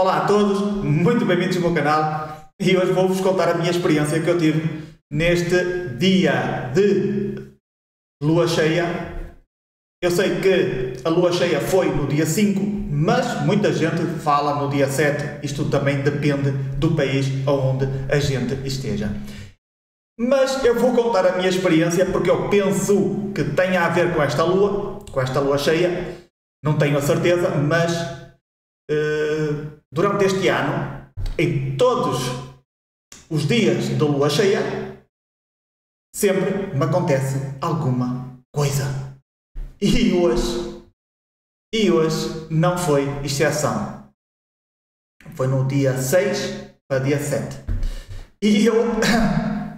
Olá a todos, muito bem-vindos ao meu canal e hoje vou-vos contar a minha experiência que eu tive neste dia de lua cheia. Eu sei que a lua cheia foi no dia 5, mas muita gente fala no dia 7, isto também depende do país onde a gente esteja. Mas eu vou contar a minha experiência porque eu penso que tenha a ver com esta lua cheia, não tenho a certeza, mas durante este ano, em todos os dias da lua cheia, sempre me acontece alguma coisa. E hoje não foi exceção. Foi no dia 6 para dia 7. E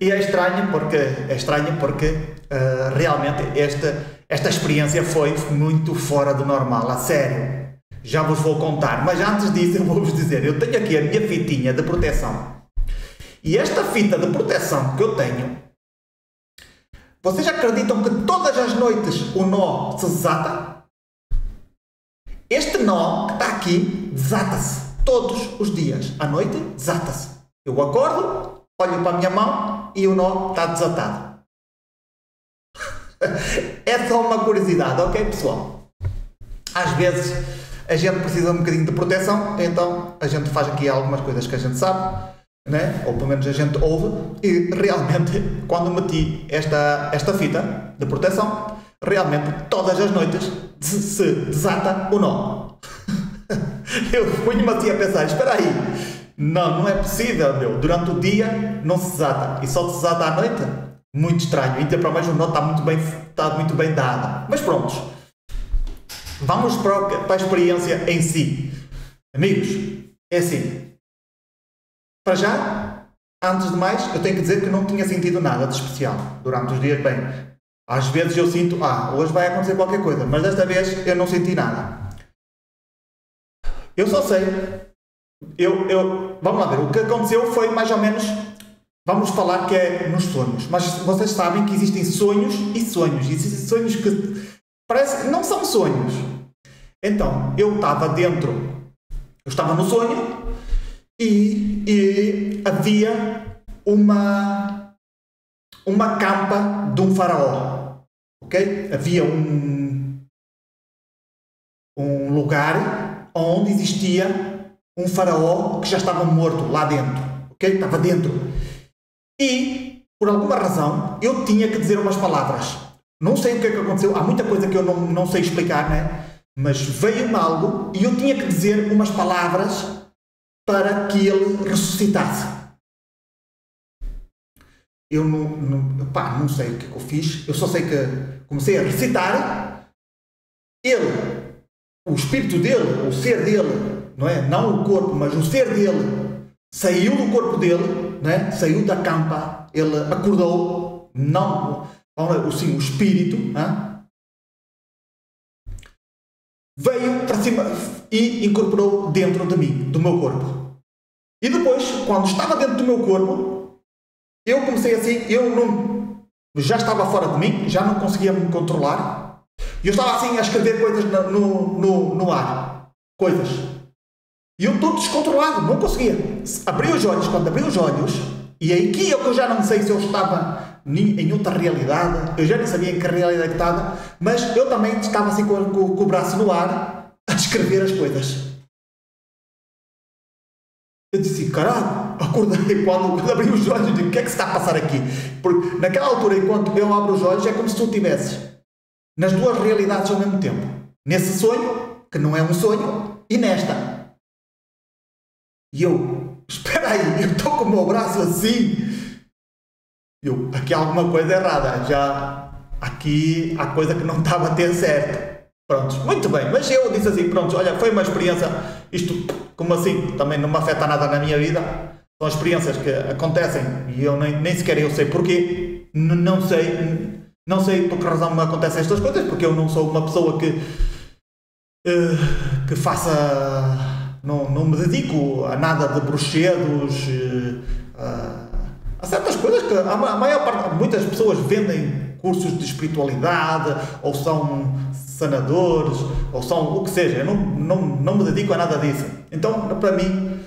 é estranho porque realmente esta experiência foi muito fora do normal, a sério. Já vos vou contar, mas antes disso eu vou-vos dizer, eu tenho aqui a minha fitinha de proteção. E esta fita de proteção que eu tenho, vocês acreditam que todas as noites o nó se desata? Este nó que está aqui desata-se todos os dias. À noite desata-se. Eu acordo, olho para a minha mão e o nó está desatado. É só uma curiosidade, ok pessoal? Às vezes a gente precisa um bocadinho de proteção, então a gente faz aqui algumas coisas que a gente sabe, né? Ou pelo menos a gente ouve, e realmente quando meti esta fita de proteção, realmente todas as noites se desata o nó. Eu ponho-me assim a pensar, espera aí, não é possível, meu, durante o dia não se desata, e só se desata à noite? Muito estranho, ainda para mais o nó está muito bem dado. Mas prontos, vamos para a experiência em si. Amigos, é assim. Para já, antes de mais, eu tenho que dizer que não tinha sentido nada de especial durante os dias. Bem, às vezes eu sinto, hoje vai acontecer qualquer coisa, mas desta vez eu não senti nada. Eu só sei, vamos lá ver, o que aconteceu foi mais ou menos, vamos falar que é nos sonhos, mas vocês sabem que existem sonhos e sonhos, existem sonhos que parece que não são sonhos. Então, eu estava no sonho e havia uma campa de um faraó, ok? Havia um lugar onde existia um faraó que já estava morto lá dentro, ok? Estava dentro. E, por alguma razão, eu tinha que dizer umas palavras. Não sei o que é que aconteceu, há muita coisa que eu não sei explicar, né? Mas veio-me algo e eu tinha que dizer umas palavras para que ele ressuscitasse. Eu não sei o que é que eu fiz, eu só sei que comecei a recitar. Ele, o espírito dele, o ser dele, não é? Não o corpo, mas o ser dele, saiu do corpo dele, não é? Saiu da campa, ele acordou, não... Sim, o espírito, veio para cima e incorporou dentro de mim, do meu corpo. E depois, quando estava dentro do meu corpo, eu comecei assim, já estava fora de mim, já não conseguia me controlar. Eu estava assim a escrever coisas no ar, coisas. E eu estou descontrolado, não conseguia. Abri os olhos, quando abri os olhos, e aí que eu já não sei se eu estava em outra realidade, eu já nem sabia em que realidade estava, mas eu também estava assim com o braço no ar a descrever as coisas. Eu disse, caralho, acordei quando abri os olhos e digo, o que é que se está a passar aqui? Porque naquela altura, enquanto eu abro os olhos, é como se tu estivesses nas duas realidades ao mesmo tempo. Nesse sonho, que não é um sonho, e nesta. E eu, espera aí, eu estou com o meu braço assim. Aqui há alguma coisa errada, já aqui há coisa que não estava a ter certo. Pronto, muito bem, mas eu disse assim, pronto, olha, foi uma experiência, isto, como assim, também não me afeta nada na minha vida, são experiências que acontecem e eu nem sequer eu sei porquê, não sei por que razão me acontecem estas coisas, porque eu não sou uma pessoa que faça, não me dedico a nada de bruxedos, há certas coisas que a maior parte, muitas pessoas vendem cursos de espiritualidade ou sanadores, ou são o que seja, eu não me dedico a nada disso. Então, para mim,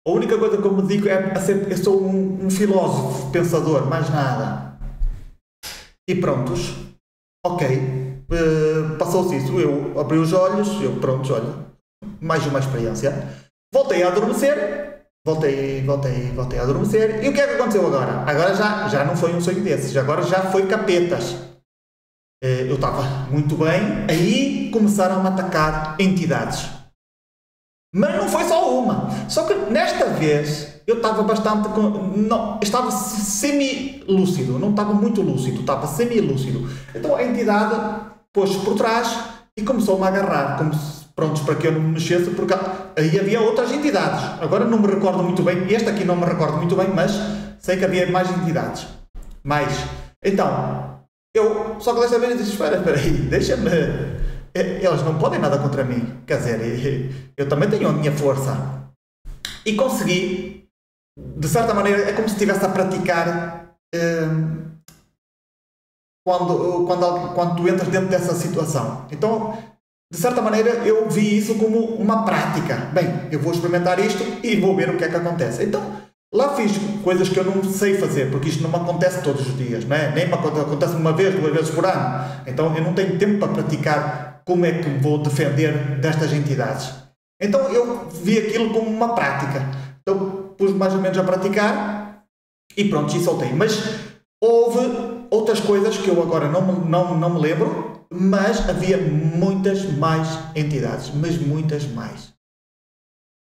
a única coisa que eu me dedico é a ser, eu sou um filósofo, pensador, mais nada. E prontos, ok, passou-se isso, eu abri os olhos, prontos, olha, mais uma experiência. Voltei a adormecer, voltei a adormecer, e o que é que aconteceu agora? Agora já não foi um sonho desses, agora já foi capetas. Eu estava muito bem, aí começaram a atacar entidades. Mas não foi só uma. Só que nesta vez eu estava bastante... estava semi-lúcido. Não estava muito lúcido, estava semi-lúcido. Então a entidade pôs-se por trás e começou-me a agarrar. Prontos, para que eu não me mexesse, porque aí havia outras entidades. Agora não me recordo muito bem. Este aqui não me recordo muito bem, mas sei que havia mais entidades. Então... Só que desta vez eu disse, espera aí, deixa-me... Eles não podem nada contra mim. Quer dizer, eu também tenho a minha força. E consegui, de certa maneira, é como se estivesse a praticar quando tu entras dentro dessa situação. Então, de certa maneira, eu vi isso como uma prática. Bem, eu vou experimentar isto e vou ver o que é que acontece. Então... Lá fiz coisas que eu não sei fazer, porque isto não me acontece todos os dias, não é? Nem me acontece uma vez, 2 vezes por ano. Então eu não tenho tempo para praticar como é que me vou defender destas entidades. Então eu vi aquilo como uma prática. Então pus mais ou menos a praticar e pronto, e soltei. Mas houve outras coisas que eu agora não me lembro, mas havia muitas mais entidades, mas muitas mais.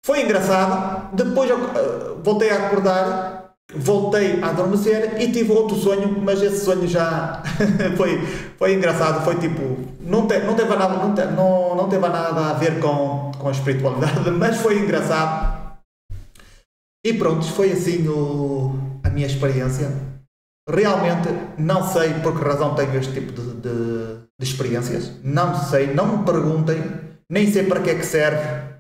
Foi engraçado, depois eu voltei a acordar, voltei a adormecer e tive outro sonho, mas esse sonho já foi engraçado, foi tipo, não teve nada a ver com a espiritualidade, mas foi engraçado. E pronto, foi assim a minha experiência. Realmente não sei por que razão tenho este tipo de experiências, não sei, não me perguntem, nem sei para que é que serve.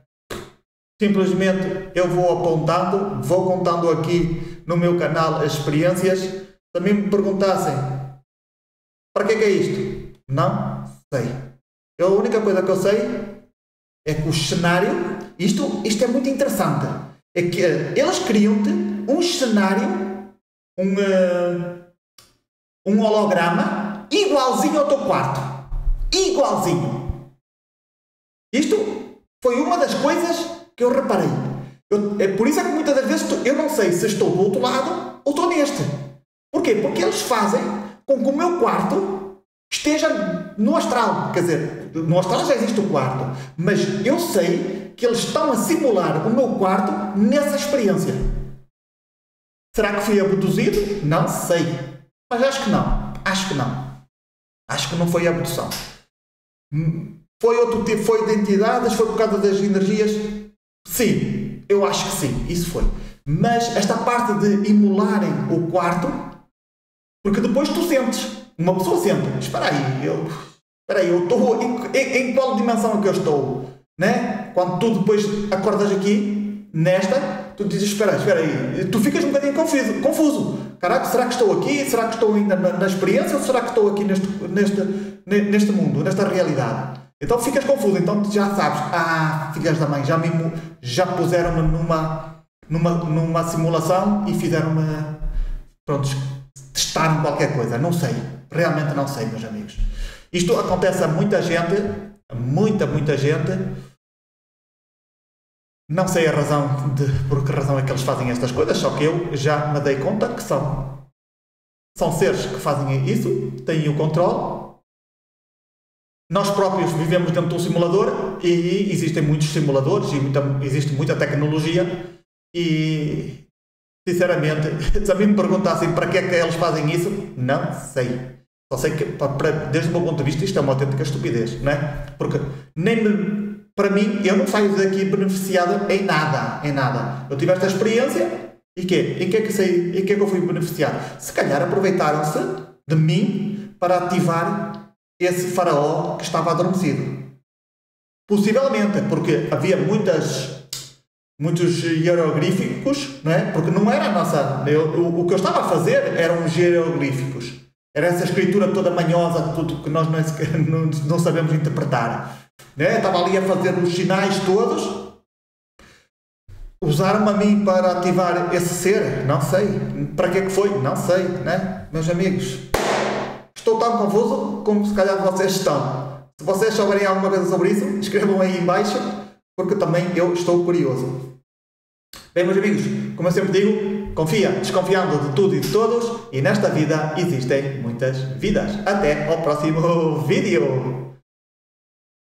Simplesmente eu vou apontando, vou contando aqui no meu canal as experiências. Se a mim me perguntassem para que é isto? Não sei. A única coisa que eu sei é que o cenário, isto é muito interessante, é que eles criam-te um cenário, um holograma igualzinho ao teu quarto. Igualzinho. Isto foi uma das coisas que eu reparei. É por isso é que muitas das vezes eu não sei se estou do outro lado ou estou neste. Porquê? Porque eles fazem com que o meu quarto esteja no astral. Quer dizer, no astral já existe o quarto, mas eu sei que eles estão a simular o meu quarto nessa experiência. Será que fui abduzido? Não sei. Mas acho que não. Acho que não foi abdução. Foi outro tipo, foi de entidades, foi por causa das energias. Sim, eu acho que sim, isso foi. Mas esta parte de emularem o quarto, porque depois tu sentes, uma pessoa sente, espera aí, eu estou, em qual dimensão é que eu estou? Né? Quando tu depois acordas aqui, nesta, tu dizes, espera aí, tu ficas um bocadinho confuso. Caraca, será que estou aqui? Será que estou ainda na experiência? Ou será que estou aqui neste mundo, nesta realidade? Então ficas confuso, então já sabes, filhas da mãe, já puseram-me numa simulação e fizeram-me, pronto, testaram qualquer coisa, não sei, realmente não sei, meus amigos. Isto acontece a muita gente, muita gente, não sei a razão, por que razão é que eles fazem estas coisas, só que eu já me dei conta que são seres que fazem isso, têm o controle. Nós próprios vivemos dentro de um simulador e existem muitos simuladores e existe muita tecnologia e, sinceramente, se a mim me perguntassem para que é que eles fazem isso, não sei. Só sei que, desde o meu ponto de vista, isto é uma autêntica estupidez, não é? Porque para mim, eu não saio daqui beneficiado em nada. Eu tive esta experiência e quê? Em que é que eu fui beneficiado? Se calhar aproveitaram-se de mim para ativar esse faraó que estava adormecido. Possivelmente, porque havia muitos hieroglíficos, não é? Porque não era a nossa... o que eu estava a fazer eram os hieroglíficos. Era essa escritura toda manhosa, tudo que nós não sabemos interpretar. Né? Estava ali a fazer os sinais todos. Usaram-me a mim para ativar esse ser? Não sei. Para que é que foi? Não sei. Né? Meus amigos, estou tão confuso como se calhar vocês estão. Se vocês souberem alguma coisa sobre isso, escrevam aí em baixo, porque também eu estou curioso. Bem, meus amigos, como eu sempre digo, confia, desconfiando de tudo e de todos, e nesta vida existem muitas vidas. Até ao próximo vídeo!